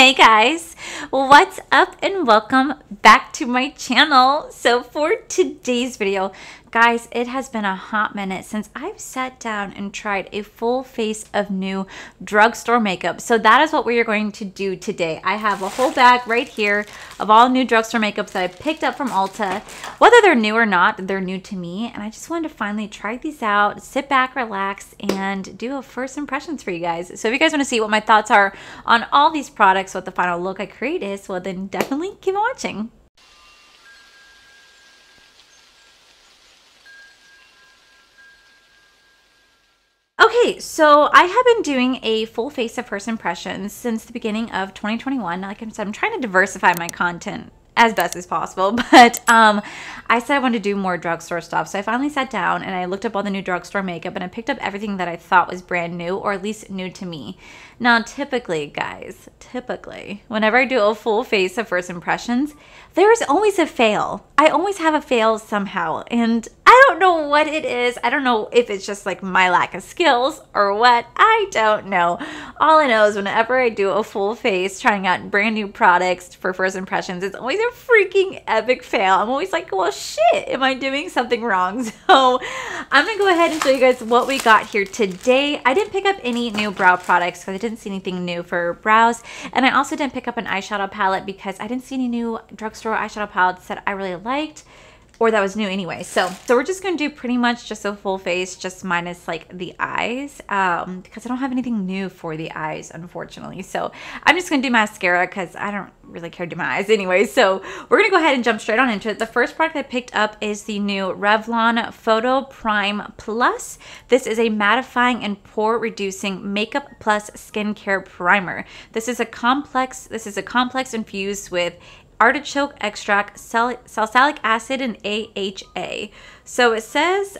Hey guys, what's up and welcome back to my channel. So for today's video, guys, it has been a hot minute since I've sat down and tried a full face of new drugstore makeup. So that is what we are going to do today. I have a whole bag right here of all new drugstore makeups that I picked up from Ulta. Whether they're new or not, they're new to me. And I just wanted to finally try these out, sit back, relax, and do a first impressions for you guys. So if you guys want to see what my thoughts are on all these products, what the final look I create is, well then definitely keep watching. Okay, so I have been doing a full face of first impressions since the beginning of 2021. Like I said, I'm trying to diversify my content as best as possible, but I said I wanted to do more drugstore stuff. So I finally sat down and I looked up all the new drugstore makeup and I picked up everything that I thought was brand new, or at least new to me. Now, typically, guys, whenever I do a full face of first impressions, there's always a fail. I always have a fail somehow, and I don't know what it is. I don't know if it's just like my lack of skills or what. I don't know. All I know is whenever I do a full face trying out brand new products for first impressions, it's always a freaking epic fail. I'm always like, well, shit, am I doing something wrong? So I'm gonna go ahead and show you guys what we got here today. I didn't pick up any new brow products because I didn't see anything new for brows, and I also didn't pick up an eyeshadow palette because I didn't see any new drugstore eyeshadow palettes that I really liked, or that was new anyway. So we're just gonna do pretty much just a full face, just minus like the eyes, because I don't have anything new for the eyes, unfortunately. So I'm just gonna do mascara because I don't really care to do my eyes anyway. So we're gonna go ahead and jump straight on into it. The first product I picked up is the new Revlon Photo Prime Plus. This is a mattifying and pore reducing makeup plus skincare primer. This is a complex infused with artichoke extract, salicylic acid, and AHA. So it says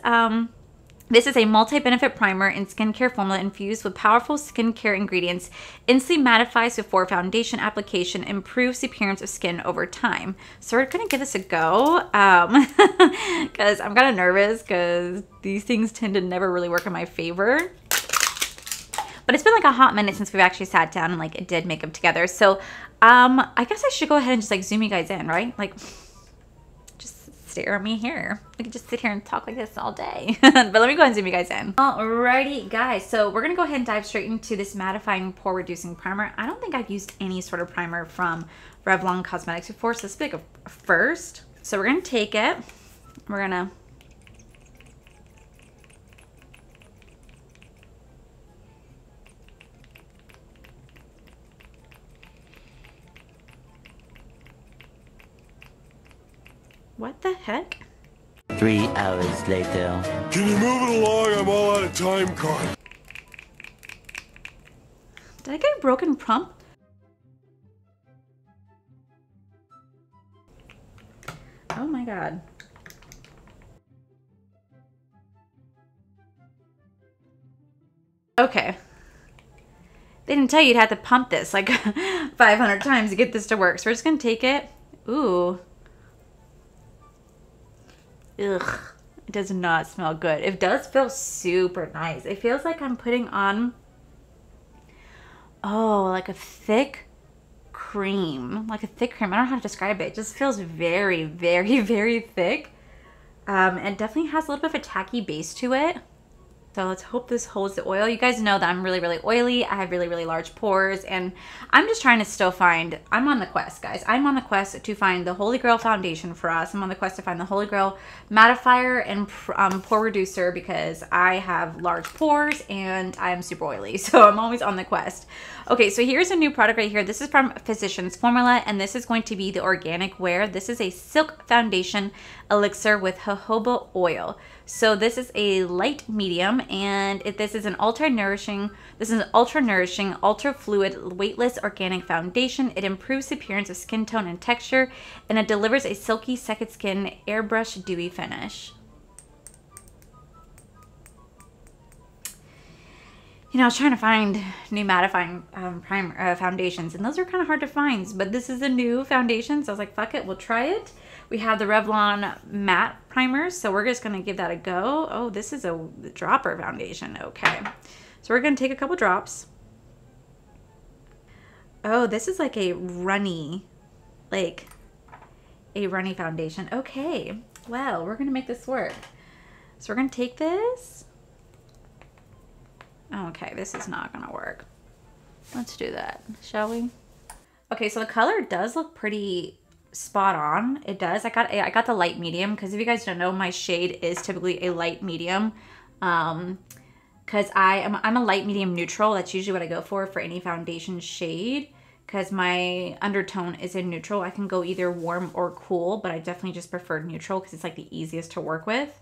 this is a multi-benefit primer and skincare formula infused with powerful skincare ingredients, instantly mattifies before foundation application, improves the appearance of skin over time. So we're gonna give this a go because I'm kind of nervous because these things tend to never really work in my favor. But it's been like a hot minute since we've actually sat down and like did makeup together. So I guess I should go ahead and just like zoom you guys in, right? Like just stare at me here. We could just sit here and talk like this all day. But let me go ahead and zoom you guys in. Alrighty guys, so we're gonna go ahead and dive straight into this mattifying pore reducing primer. I don't think I've used any sort of primer from Revlon Cosmetics before, so this is like a first. So we're gonna take it, we're gonna what the heck? 3 hours later. Can you move it along? I'm all out of time card. Did I get a broken pump? Oh my god. Okay. They didn't tell you you'd have to pump this like 500 times to get this to work. So we're just gonna take it. Ooh. Ugh, it does not smell good. It does feel super nice. It feels like I'm putting on, oh, like a thick cream. Like a thick cream. I don't know how to describe it. It just feels very, very, very thick. It definitely has a little bit of a tacky base to it. So let's hope this holds the oil. You guys know that I'm really, really oily. I have really, really large pores, and I'm just trying to still find, I'm on the quest, guys. I'm on the quest to find the Holy Grail foundation for us. I'm on the quest to find the Holy Grail mattifier and pore reducer because I have large pores and I'm super oily. So I'm always on the quest. Okay, so here's a new product right here. This is from Physicians Formula, and this is going to be the Organic Wear. This is a silk foundation elixir with jojoba oil. So this is a light medium, and this is an ultra nourishing, ultra fluid, weightless organic foundation. It improves the appearance of skin tone and texture, and it delivers a silky second skin airbrush dewy finish. You know, I was trying to find new mattifying foundations, and those are kind of hard to find, but this is a new foundation, so I was like, fuck it, we'll try it. We have the Revlon matte primer, so we're just gonna give that a go. Oh, this is a dropper foundation. Okay, so we're gonna take a couple drops. Oh, this is like a runny foundation. Okay. Well, we're going to make this work. So we're going to take this. Okay, this is not going to work. Let's do that, shall we? Okay, so the color does look pretty spot on. It does. I got the light medium because if you guys don't know, my shade is typically a light medium. Because I'm a light medium neutral. That's usually what I go for any foundation shade. Because my undertone is in neutral. I can go either warm or cool, but I definitely just prefer neutral because it's like the easiest to work with.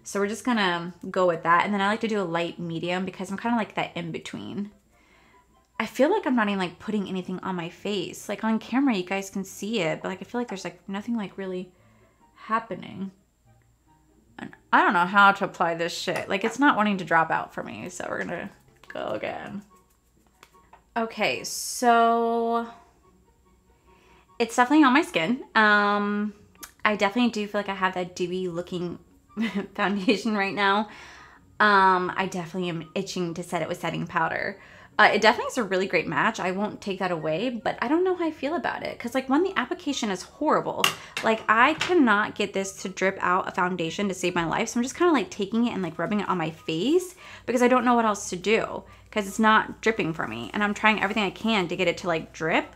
So we're just gonna go with that. And then I like to do a light medium because I'm kind of like that in between. I feel like I'm not even like putting anything on my face. Like on camera, you guys can see it, but like I feel like there's like nothing like really happening. And I don't know how to apply this shit. Like it's not wanting to drop out for me. So we're gonna go again. Okay, so it's definitely on my skin. I definitely do feel like I have that dewy looking foundation right now. I definitely am itching to set it with setting powder. It definitely is a really great match. I won't take that away, but I don't know how I feel about it. Because like one, the application is horrible. Like I cannot get this to drip out a foundation to save my life. So I'm just kind of like taking it and like rubbing it on my face because I don't know what else to do. Because it's not dripping for me. And I'm trying everything I can to get it to like drip.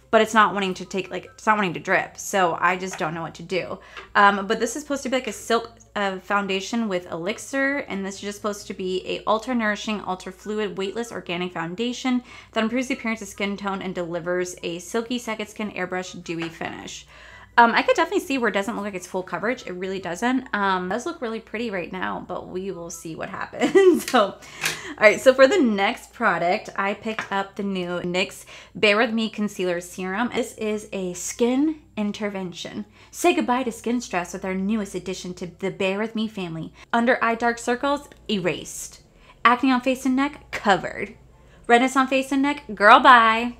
But it's not wanting to it's not wanting to drip. So I just don't know what to do. But this is supposed to be like a silk foundation with Elixir. And this is just supposed to be a ultra nourishing, ultra fluid, weightless, organic foundation that improves the appearance of skin tone and delivers a silky second skin airbrush dewy finish. I could definitely see where it doesn't look like it's full coverage. It really doesn't. It does look really pretty right now, but we will see what happens. So, all right. So for the next product, I picked up the new NYX Bear with Me Concealer Serum. This is a skin intervention. Say goodbye to skin stress with our newest addition to the Bear with Me family. Under eye dark circles, erased. Acne on face and neck, covered. Redness on face and neck, girl bye.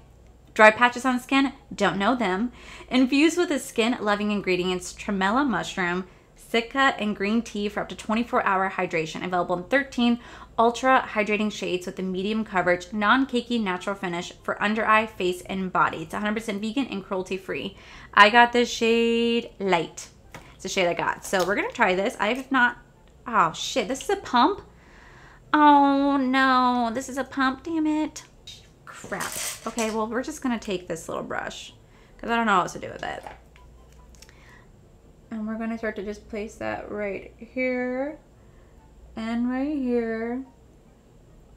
Dry patches on skin, don't know them. Infused with the skin-loving ingredients tremella mushroom, cica, and green tea for up to 24-hour hydration. Available in 13 ultra hydrating shades with a medium coverage, non-cakey natural finish for under eye, face, and body. It's 100% vegan and cruelty-free. I got this shade Light. It's the shade I got. So we're going to try this. I have not... Oh, shit. This is a pump? Oh, no. This is a pump. Damn it. Crap. Okay, well, we're just going to take this little brush because I don't know what to do with it. And we're going to start to just place that right here and right here,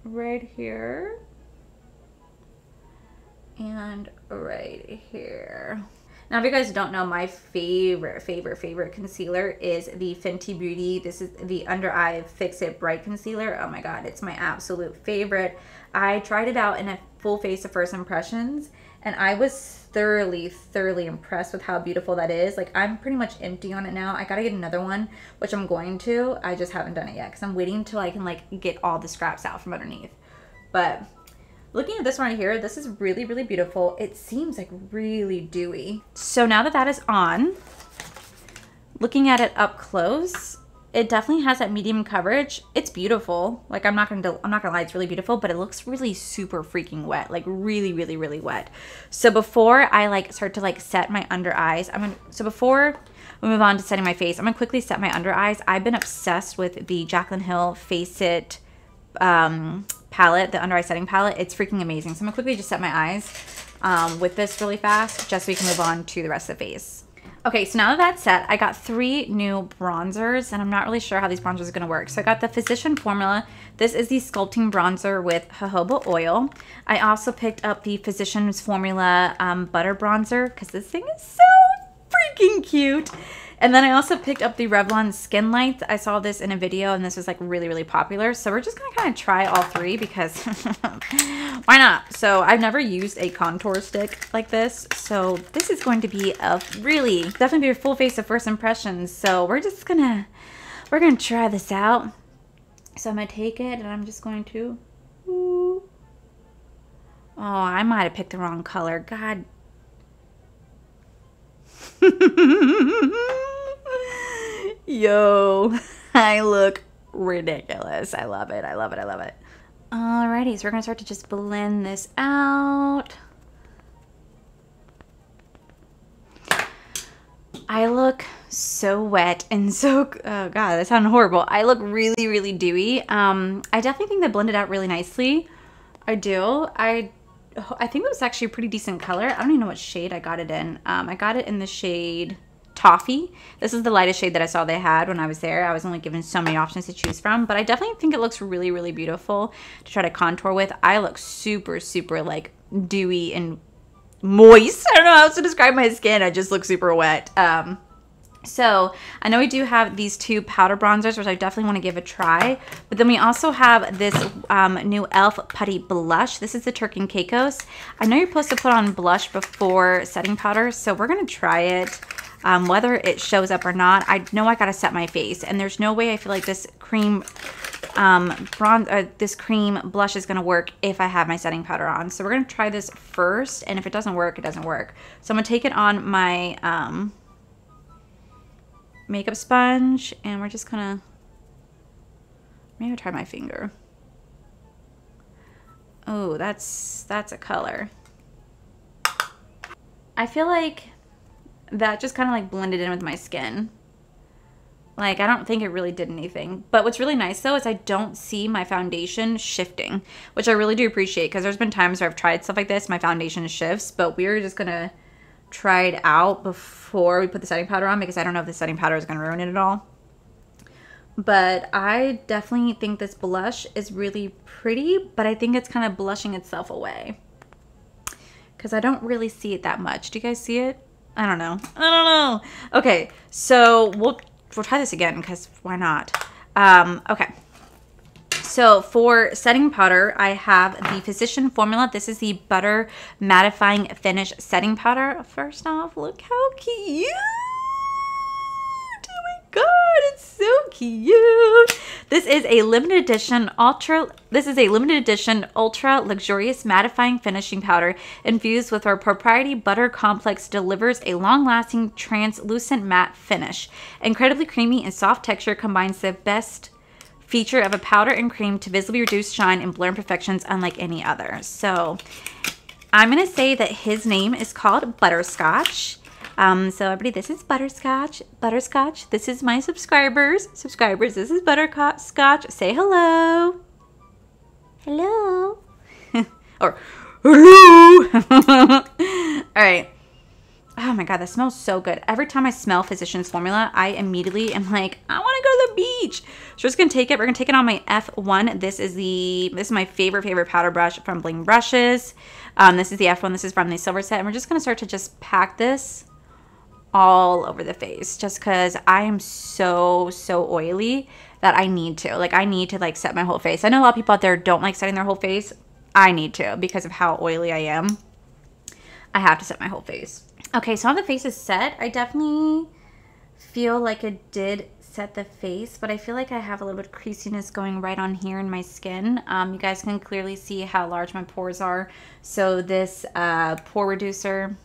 right here, and right here. Now, if you guys don't know, my favorite concealer is the Fenty Beauty. This is the Under Eye Fix It Bright Concealer. Oh my God, it's my absolute favorite. I tried it out in a full face of first impressions, and I was thoroughly impressed with how beautiful that is. Like, I'm pretty much empty on it now. I gotta get another one, which I'm going to. I just haven't done it yet because I'm waiting until I can like get all the scraps out from underneath. But looking at this one right here, this is really beautiful. It seems like really dewy. So now that that is on, looking at it up close, it definitely has that medium coverage. It's beautiful. Like I'm not gonna lie, it's really beautiful, but it looks really super freaking wet. Like really wet. So before I like start to like set my under eyes, before we move on to setting my face, I'm gonna quickly set my under eyes. I've been obsessed with the Jaclyn Hill Face It palette, the under eye setting palette. It's freaking amazing. So I'm gonna quickly just set my eyes with this really fast, just so we can move on to the rest of the face. Okay, so now that that's set, I got 3 new bronzers, and I'm not really sure how these bronzers are gonna work. So I got the Physician Formula. This is the Sculpting Bronzer with jojoba oil. I also picked up the Physician's Formula Butter Bronzer, because this thing is so freaking cute. And then I also picked up the Revlon Skin Lights. I saw this in a video and this was like really popular. So we're just gonna kind of try all 3 because why not? So I've never used a contour stick like this. So this is going to be a definitely be a full face of first impressions. So we're gonna try this out. So I'm gonna take it and I'm just going to, oh, I might have picked the wrong color. God. Yo, I look ridiculous. I love it. Alrighty, so we're gonna start to just blend this out. I look so wet and so, oh god, that sounded horrible. I look really, really dewy. I definitely think they blended out really nicely. I do. I think it was actually a pretty decent color. I don't even know what shade I got it in. I got it in the shade Toffee. This is the lightest shade that I saw they had when I was there. I was only given so many options to choose from, but I definitely think it looks really, really beautiful to try to contour with. I look super, super like dewy and moist. I don't know how else to describe my skin. I just look super wet. So I know we do have these two powder bronzers, which I definitely want to give a try. But then we also have this new e.l.f. Putty Blush. This is the Turk and Caicos. I know you're supposed to put on blush before setting powder, so we're going to try it. Whether it shows up or not, I know I got to set my face. And there's no way I feel like this cream this cream blush is going to work if I have my setting powder on. So we're going to try this first. And if it doesn't work, it doesn't work. So I'm going to take it on my makeup sponge, and we're just gonna maybe try my finger. Oh, that's a color. I feel like that just kind of like blended in with my skin. Like, I don't think it really did anything. But what's really nice though is I don't see my foundation shifting, which I really do appreciate, because there's been times where I've tried stuff like this, my foundation shifts, but we're just gonna try it out before we put the setting powder on, because I don't know if the setting powder is going to ruin it at all. But I definitely think this blush is really pretty, but I think it's kind of blushing itself away, because I don't really see it that much. Do you guys see it? I don't know. I don't know. Okay, so we'll try this again, because why not? Okay. So for setting powder, I have the Physician Formula. This is the Butter Mattifying Finish Setting Powder. First off, look how cute. Oh my god, it's so cute. This is a limited edition ultra luxurious mattifying finishing powder infused with our proprietary butter complex, delivers a long-lasting translucent matte finish. Incredibly creamy and soft texture combines the best feature of a powder and cream to visibly reduce shine and blur imperfections unlike any other. So I'm going to say that his name is called Butterscotch. So everybody, this is Butterscotch. Butterscotch, this is my subscribers. Subscribers, this is Butterscotch. Say hello. Hello. Or hello. All right. Oh my god, that smells so good. Every time I smell Physician's Formula, I immediately am like, I want to go to the beach. So we're just gonna take it. We're gonna take it on my F1. This is my favorite powder brush from Bling Brushes. This is the F1. This is from the silver set, and we're just gonna start to just pack this all over the face, just because I am so oily that I need to. Like, I need to like set my whole face. I know a lot of people out there don't like setting their whole face. I need to, because of how oily I am. I have to set my whole face. Okay, so now the face is set. I definitely feel like it did set the face, but I feel like I have a little bit of creasiness going right on here in my skin. You guys can clearly see how large my pores are. So this pore reducer,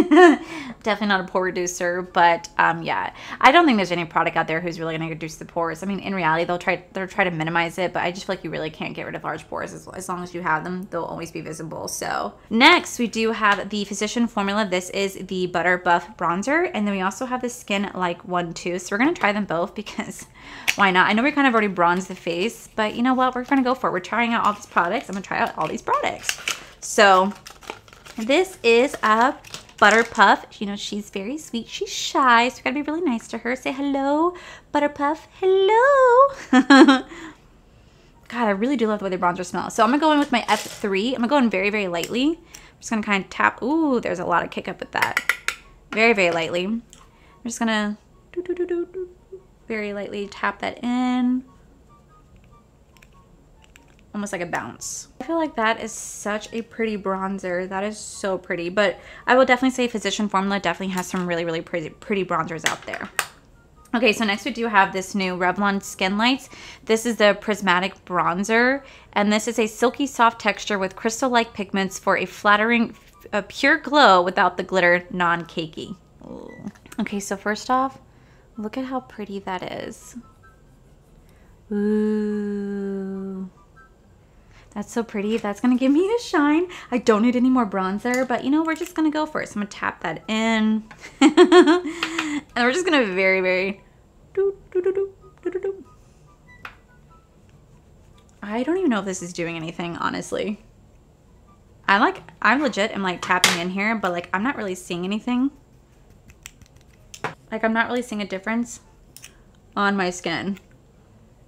definitely not a pore reducer, but yeah, I don't think there's any product out there who's really going to reduce the pores. I mean, in reality, they'll try to minimize it, but I just feel like you really can't get rid of large pores. As long as you have them, they'll always be visible. So next, we do have the Physician Formula. This is the Butter Buff Bronzer, and then we also have the Skin Like one too. So we're going to try them both, because why not? I know we kind of already bronzed the face, but you know what? We're going to go for it. We're trying out all these products. I'm going to try out all these products. So this is a Butter Puff. You know, she's very sweet. She's shy, so we gotta be really nice to her. Say hello, Butter Puff. Hello. God, I really do love the way the bronzer smells. So I'm gonna go in with my F3. I'm gonna go in very lightly. I'm just gonna kind of tap. Ooh, there's a lot of kick up with that. Very lightly. I'm just gonna very lightly tap that in. Almost like a bounce. I feel like that is such a pretty bronzer. That is so pretty. But I will definitely say Physician Formula definitely has some really pretty bronzers out there. Okay, so next we do have this new Revlon Skin Lights. This is the Prismatic Bronzer, and this is a silky soft texture with crystal-like pigments for a flattering, pure glow without the glitter, non-cakey. Okay, so first off, look at how pretty that is. Ooh. That's so pretty. That's going to give me a shine. I don't need any more bronzer, but you know, we're just going to go for it. So I'm going to tap that in. And we're just going to very I don't even know if this is doing anything, honestly. I'm legit am like tapping in here, but like I'm not really seeing anything. Like I'm not really seeing a difference on my skin.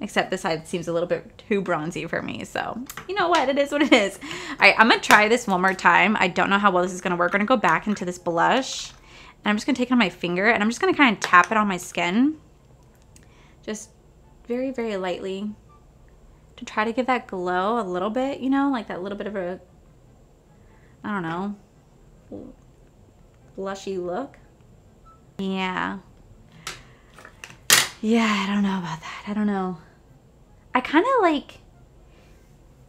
Except this side seems a little bit too bronzy for me. So, you know what? It is what it is. All right, I'm going to try this one more time. I don't know how well this is going to work. We're going to go back into this blush. And I'm just going to take it on my finger. And I'm just going to kind of tap it on my skin. Just very lightly. To try to give that glow a little bit, you know? Like that little bit of a, I don't know, blushy look. Yeah. Yeah, I don't know about that. I don't know. I kind of like,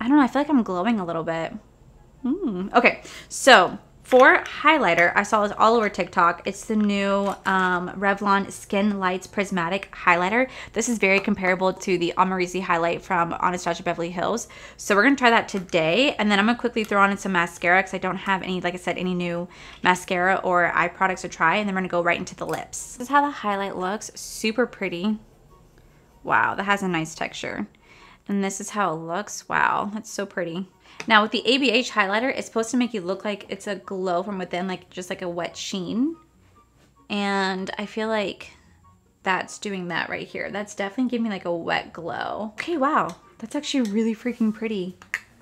I don't know. I feel like I'm glowing a little bit. Okay, so for highlighter, I saw this all over TikTok. It's the new Revlon Skin Lights Prismatic highlighter. This is very comparable to the Amarizi highlight from Anastasia Beverly Hills. So we're going to try that today. And then I'm going to quickly throw on some mascara because I don't have any, like I said, any new mascara or eye products to try. And then we're going to go right into the lips. This is how the highlight looks. Super pretty. Wow, that has a nice texture. And this is how it looks. Wow, that's so pretty. Now with the ABH highlighter, it's supposed to make you look like it's a glow from within, like just like a wet sheen. And I feel like that's doing that right here. That's definitely giving me like a wet glow. Okay, wow. That's actually really freaking pretty.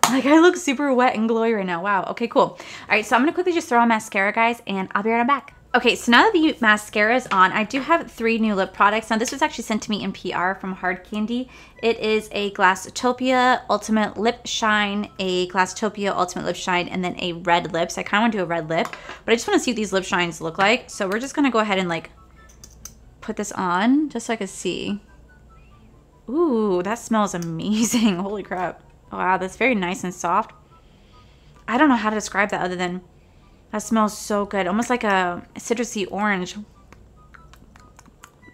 Like I look super wet and glowy right now. Wow, okay, cool. All right, so I'm gonna quickly just throw on mascara, guys, and I'll be right back. Okay, so now that the mascara is on, I do have 3 new lip products. Now, this was actually sent to me in PR from Hard Candy. It is a Topia Ultimate Lip Shine, a Topia Ultimate Lip Shine, and then a red lip. So I kind of want to do a red lip, but I just want to see what these lip shines look like. So we're just going to go ahead and like put this on just so I can see. Ooh, that smells amazing. Holy crap. Wow, that's very nice and soft. I don't know how to describe that other than that smells so good. Almost like a citrusy orange.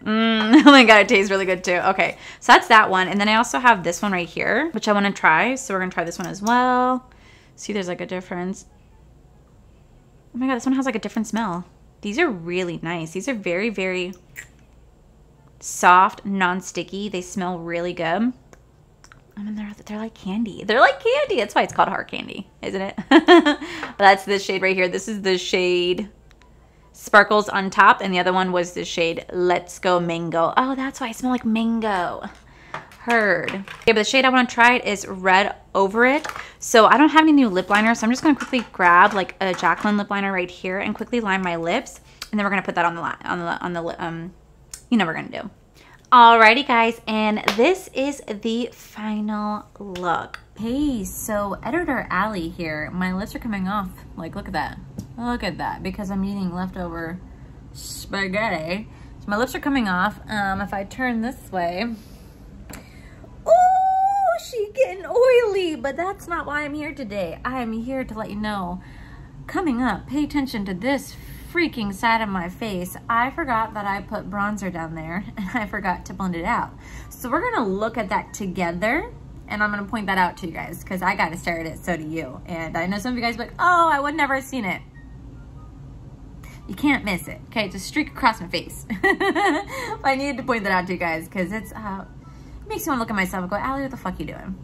Oh my god, it tastes really good too. Okay, so that's that one. And then I also have this one right here, which I want to try. So we're going to try this one as well. See, there's like a difference. Oh my god, this one has like a different smell. These are really nice. These are very soft, non-sticky. They smell really good. I mean, they're like candy. They're like candy. That's why it's called Hard Candy, isn't it? But that's this shade right here. This is the shade Sparkles on top, and the other one was the shade Let's Go Mango. Oh, that's why I smell like mango. Heard. Okay, but the shade I want to try is Red Over It. So I don't have any new lip liner, so I'm just going to quickly grab like a Jaclyn lip liner right here and quickly line my lips, and then we're going to put that on the you know what we're going to do. Alrighty guys, and this is the final look. Hey, so editor Allie here. My lips are coming off. Like, look at that. Look at that, because I'm eating leftover spaghetti. So my lips are coming off. If I turn this way, oh, she's getting oily, but that's not why I'm here today. I am here to let you know, coming up, pay attention to this freaking side of my face. I forgot that I put bronzer down there and I forgot to blend it out. So we're gonna look at that together and I'm gonna point that out to you guys because I gotta stare at it, so do you. And I know some of you guys are like, oh, I would never have seen it. You can't miss it, okay? It's a streak across my face. But I needed to point that out to you guys because it's, it makes me wanna look at myself and go, Allie, what the fuck are you doing?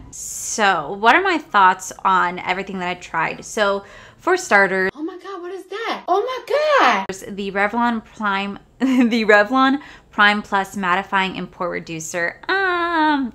So what are my thoughts on everything that I tried? So for starters, oh my god, what is that? Oh my god! The Revlon Prime Plus Mattifying and Pore Reducer. I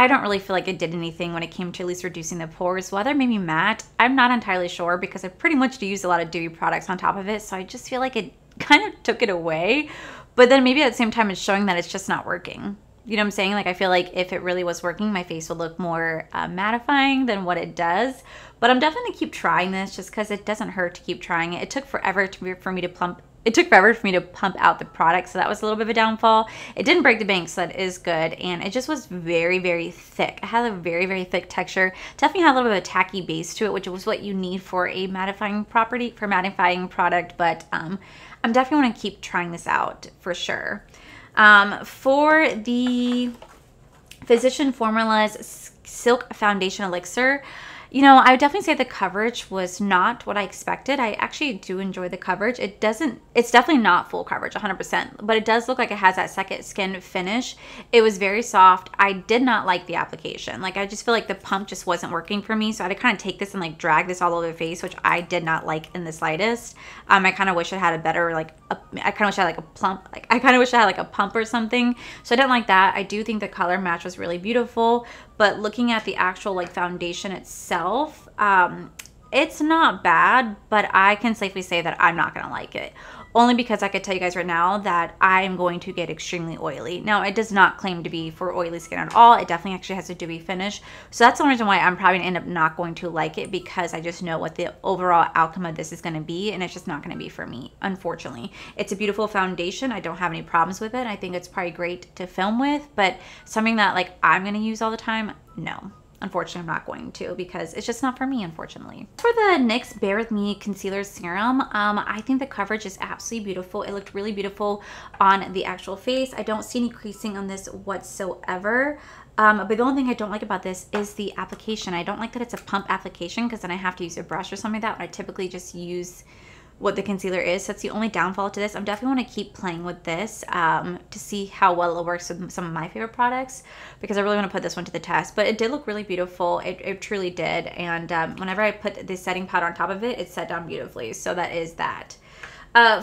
don't really feel like it did anything when it came to at least reducing the pores. Whether it made me matte, I'm not entirely sure because I pretty much used a lot of dewy products on top of it, so I just feel like it kind of took it away. But then maybe at the same time it's showing that it's just not working. You know what I'm saying? Like, I feel like if it really was working, my face would look more mattifying than what it does. But I'm definitely going to keep trying this just because it doesn't hurt to keep trying it. It took forever for me to pump out the product, so that was a little bit of a downfall. It didn't break the bank, so that is good. And it just was very thick. It had a very thick texture. Definitely had a little bit of a tacky base to it, which was what you need for a mattifying product. But I'm definitely want to keep trying this out for sure. For the Physician Formulas Silk Foundation Elixir. You know, I would definitely say the coverage was not what I expected. I actually do enjoy the coverage. It's definitely not full coverage, 100%, but it does look like it has that second skin finish. It was very soft. I did not like the application. Like, I just feel like the pump just wasn't working for me. So I had to kind of take this and like drag this all over the face, which I did not like in the slightest. I kind of wish it had a better, like, I kind of wish I had like a plump, like, I kind of wish I had like a pump or something. So I didn't like that. I do think the color match was really beautiful, but looking at the actual like foundation itself, it's not bad, but I can safely say that I'm not gonna like it. Only because I could tell you guys right now that I am going to get extremely oily. Now, it does not claim to be for oily skin at all. It definitely actually has a dewy finish. So that's the reason why I'm probably going to end up not going to like it, because I just know what the overall outcome of this is going to be, and it's just not going to be for me, unfortunately. It's a beautiful foundation. I don't have any problems with it. I think it's probably great to film with, but something that like I'm going to use all the time, no. Unfortunately, I'm not going to, because it's just not for me, unfortunately. For the NYX Bear With Me Concealer Serum, I think the coverage is absolutely beautiful. It looked really beautiful on the actual face. I don't see any creasing on this whatsoever. But the only thing I don't like about this is the application. I don't like that it's a pump application, because then I have to use a brush or something like that. I typically just use what the concealer is. So that's the only downfall to this. I'm definitely want to keep playing with this to see how well it works with some of my favorite products, because I really want to put this one to the test. But it did look really beautiful. It truly did. And whenever I put the setting powder on top of it, it set down beautifully. So that is that.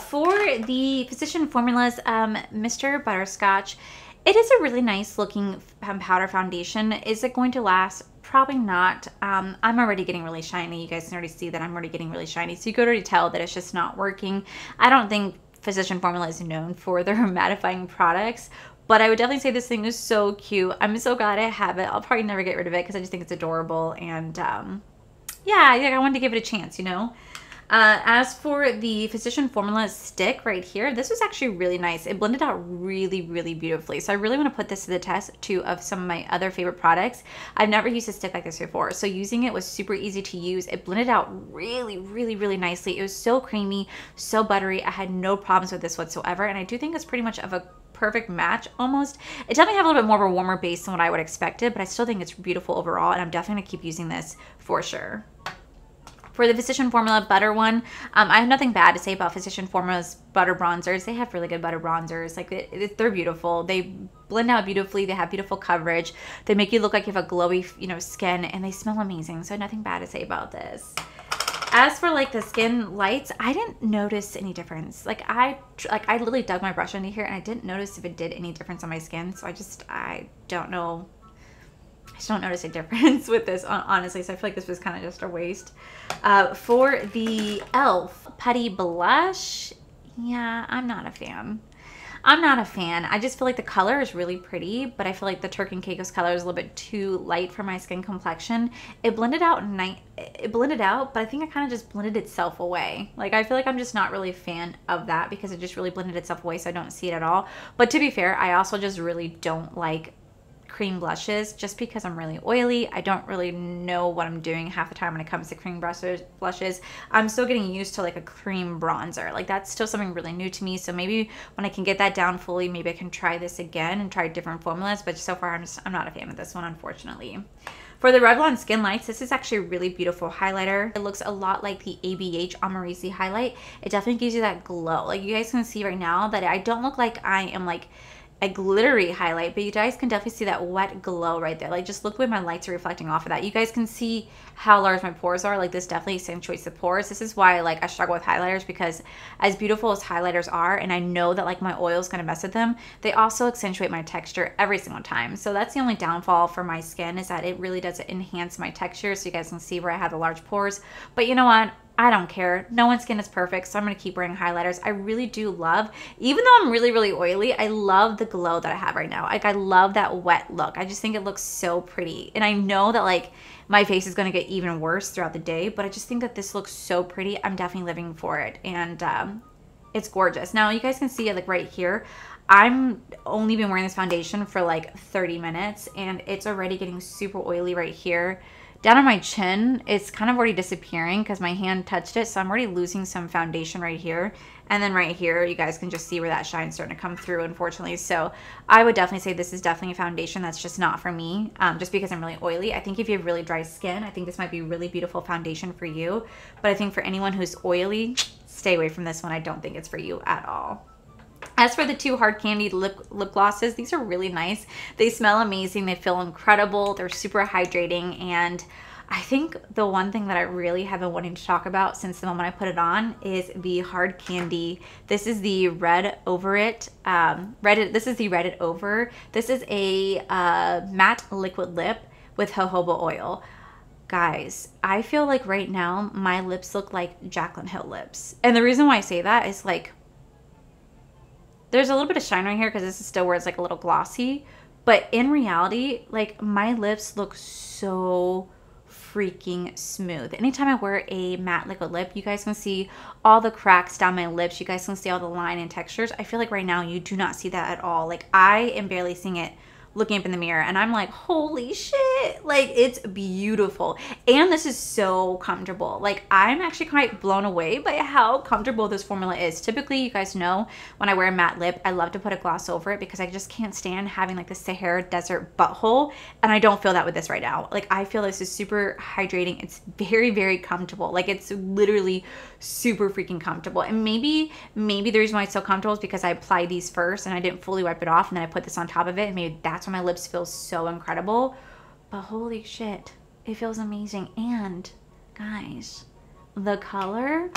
For the Physician Formulas Mr. Butterscotch, it is a really nice looking powder foundation. Is it going to last? Probably not. I'm already getting really shiny. You guys can already see that I'm already getting really shiny. So you could already tell that it's just not working. I don't think Physician Formula is known for their mattifying products, but I would definitely say this thing is so cute. I'm so glad I have it. I'll probably never get rid of it because I just think it's adorable. And yeah, I wanted to give it a chance, you know. As for the Physician Formula stick right here, this was actually really nice. It blended out really, really beautifully. So I really want to put this to the test too of some of my other favorite products. I've never used a stick like this before. So using it was super easy to use. It blended out really, really, really nicely. It was so creamy, so buttery. I had no problems with this whatsoever. And I do think it's pretty much of a perfect match almost. It definitely have a little bit more of a warmer base than what I would expected, but I still think it's beautiful overall. And I'm definitely gonna keep using this for sure. For the Physician Formula Butter one, I have nothing bad to say about Physician Formula's butter bronzers. They have really good butter bronzers. Like, they're beautiful. They blend out beautifully. They have beautiful coverage. They make you look like you have a glowy, you know, skin, and they smell amazing. So nothing bad to say about this. As for like the skin lights, I didn't notice any difference. Like I literally dug my brush into here and I didn't notice if it did any difference on my skin. So I don't know. I just don't notice a difference with this, honestly, so I feel like this was kind of just a waste. For the e.l.f. Putty Blush, yeah, I'm not a fan. I'm not a fan. I just feel like the color is really pretty, but I feel like the Turk and Caicos color is a little bit too light for my skin complexion. It blended out, but I think it kind of just blended itself away. Like, I feel like I'm just not really a fan of that because it just really blended itself away, so I don't see it at all. But to be fair, I also just really don't like cream blushes just because I'm really oily. I don't really know what I'm doing half the time when it comes to cream blushes. I'm still getting used to like a cream bronzer. Like, that's still something really new to me. So maybe when I can get that down fully, maybe I can try this again and try different formulas. But so far, I'm not a fan of this one, unfortunately. For the Revlon Skin Lights, this is actually a really beautiful highlighter. It looks a lot like the ABH Amorisi highlight. It definitely gives you that glow. Like, you guys can see right now that I don't look like I am like a glittery highlight, but you guys can definitely see that wet glow right there. Like, just look the way my lights are reflecting off of that. You guys can see how large my pores are. Like, this definitely accentuates the pores. This is why like I struggle with highlighters, because as beautiful as highlighters are, and I know that like my oil is gonna mess with them, they also accentuate my texture every single time. So that's the only downfall for my skin, is that it really does enhance my texture. So you guys can see where I have the large pores. But you know what? I don't care. No one's skin is perfect, so I'm going to keep wearing highlighters. I really do love, even though I'm really, really oily, I love the glow that I have right now. Like, I love that wet look. I just think it looks so pretty. And I know that like my face is going to get even worse throughout the day, but I just think that this looks so pretty. I'm definitely living for it. And it's gorgeous. Now, you guys can see it like right here. I'm only been wearing this foundation for like 30 minutes and it's already getting super oily right here Down on my chin, it's kind of already disappearing because my hand touched it. So I'm already losing some foundation right here. And then right here, you guys can just see where that shine's starting to come through, unfortunately. So I would definitely say this is definitely a foundation that's just not for me, just because I'm really oily. I think if you have really dry skin, I think this might be a really beautiful foundation for you. But I think for anyone who's oily, stay away from this one. I don't think it's for you at all. As for the two hard candy lip glosses, these are really nice. They smell amazing. They feel incredible. They're super hydrating. And I think the one thing that I really have been wanting to talk about since the moment I put it on is the hard candy. This is the Red Over It. This is the Red It Over. This is a matte liquid lip with jojoba oil. Guys, I feel like right now my lips look like Jaclyn Hill lips. And the reason why I say that is like, there's a little bit of shine right here because this is still where it's like a little glossy. But in reality, like my lips look so freaking smooth. Anytime I wear a matte liquid lip, you guys can see all the cracks down my lips. You guys can see all the line and textures. I feel like right now you do not see that at all. Like I am barely seeing it looking up in the mirror and I'm like, holy shit, like it's beautiful. And this is so comfortable. Like I'm actually quite blown away by how comfortable this formula is. Typically, you guys know when I wear a matte lip, I love to put a gloss over it because I just can't stand having like the Sahara Desert butthole, and I don't feel that with this right now. Like I feel this is super hydrating. It's very, very comfortable. Like it's literally super freaking comfortable. And maybe the reason why it's so comfortable is because I applied these first and I didn't fully wipe it off, and then I put this on top of it, and maybe that's why my lips feel so incredible. But holy shit, it feels amazing. And guys, the color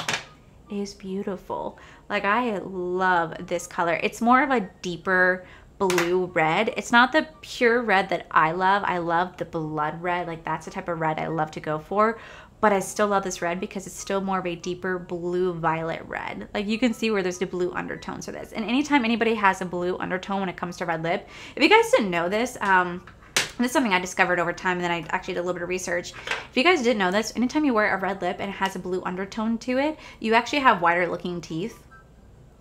is beautiful. Like I love this color. It's more of a deeper blue red. It's not the pure red that I love. I love the blood red. Like that's the type of red I love to go for. But I still love this red because it's still more of a deeper blue violet red. Like you can see where there's the blue undertones for this. And anytime anybody has a blue undertone when it comes to red lip, if you guys didn't know this, this is something I discovered over time, and then I actually did a little bit of research. If you guys didn't know this, anytime you wear a red lip and it has a blue undertone to it, you actually have whiter looking teeth.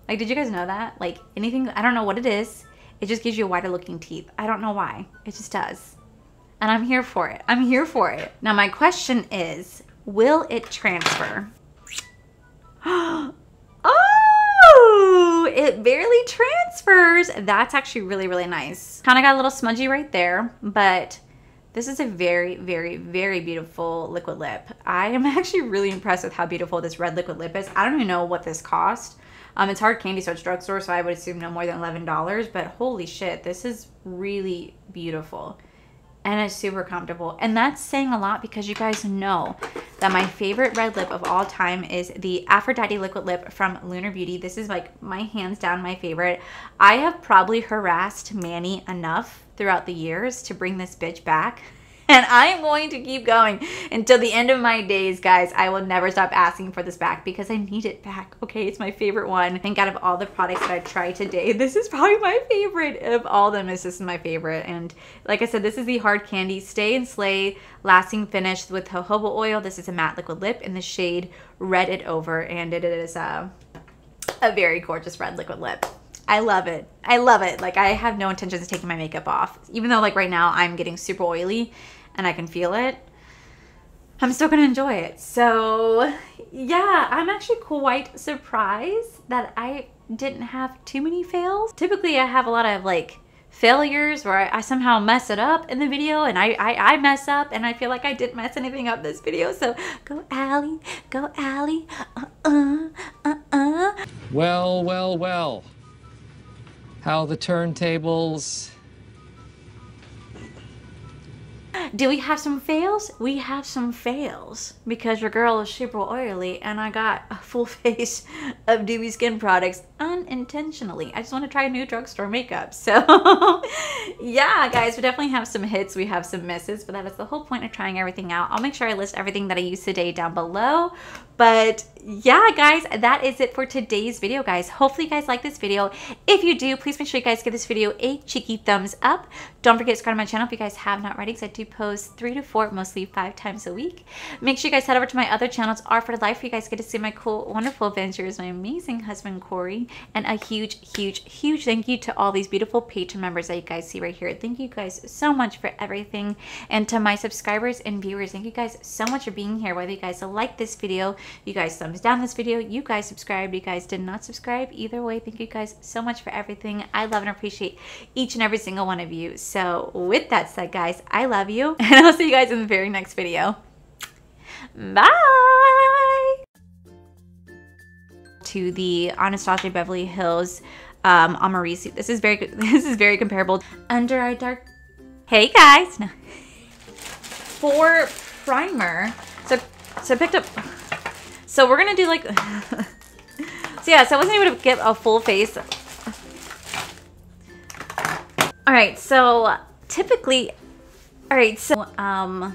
Like, did you guys know that? Like anything, I don't know what it is. It just gives you wider looking teeth. I don't know why. It just does. And I'm here for it. I'm here for it. Now my question is, will it transfer? Oh, it barely transfers. That's actually really, really nice. Kind of got a little smudgy right there, but this is a very, very, very beautiful liquid lip. I am actually really impressed with how beautiful this red liquid lip is. I don't even know what this cost. It's hard candy, so it's drugstore, so I would assume no more than $11, but holy shit, this is really beautiful. And it's super comfortable. And that's saying a lot because you guys know that my favorite red lip of all time is the Aphrodite Liquid Lip from Lunar Beauty. This is like my hands down my favorite. I have probably harassed Manny enough throughout the years to bring this bitch back. And I am going to keep going until the end of my days, guys. I will never stop asking for this back because I need it back. Okay, it's my favorite one. I think out of all the products that I tried today, this is probably my favorite of all of them. This is my favorite. And like I said, this is the Hard Candy Stay and Slay Lasting Finish with jojoba oil. This is a matte liquid lip in the shade Red It Over. And it is a very gorgeous red liquid lip. I love it. I love it. Like I have no intentions of taking my makeup off. Even though like right now I'm getting super oily and I can feel it, I'm still gonna enjoy it. So yeah, I'm actually quite surprised that I didn't have too many fails. Typically I have a lot of like failures where I somehow mess it up in the video, and I mess up, and I feel like I didn't mess anything up this video. So go Allie, go Allie, Well, well, well. How the turntables... Do we have some fails? We have some fails because your girl is super oily and I got a full face of dewy skin products unintentionally. I just want to try new drugstore makeup. So yeah, guys, we definitely have some hits. We have some misses, but that is the whole point of trying everything out. I'll make sure I list everything that I used today down below. But yeah, guys, that is it for today's video, guys. Hopefully you guys like this video. If you do, please make sure you guys give this video a cheeky thumbs up. Don't forget to subscribe to my channel if you guys have not already, because I do post 3 to 4, mostly 5 times a week. Make sure you guys head over to my other channels, R for Life, where you guys get to see my cool, wonderful adventures, my amazing husband, Corey, and a huge, huge, huge thank you to all these beautiful patron members that you guys see right here. Thank you guys so much for everything. And to my subscribers and viewers, thank you guys so much for being here. Whether you guys like this video, you guys thumbs down this video, you guys subscribed, you guys did not subscribe, either way, thank you guys so much for everything. I love and appreciate each and every single one of you. So with that said, guys, I love you, and I'll see you guys in the very next video. Bye. To the Anastasia Beverly Hills Amorisi. This is very comparable. Under eye dark. Hey guys. No. For primer, so I picked up. So we're gonna do like. So yeah, so I wasn't able to get a full face. All right, so typically, all right, so the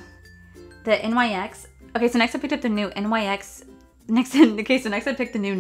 NYX. Okay, so next I picked up the new NYX. Next I picked the new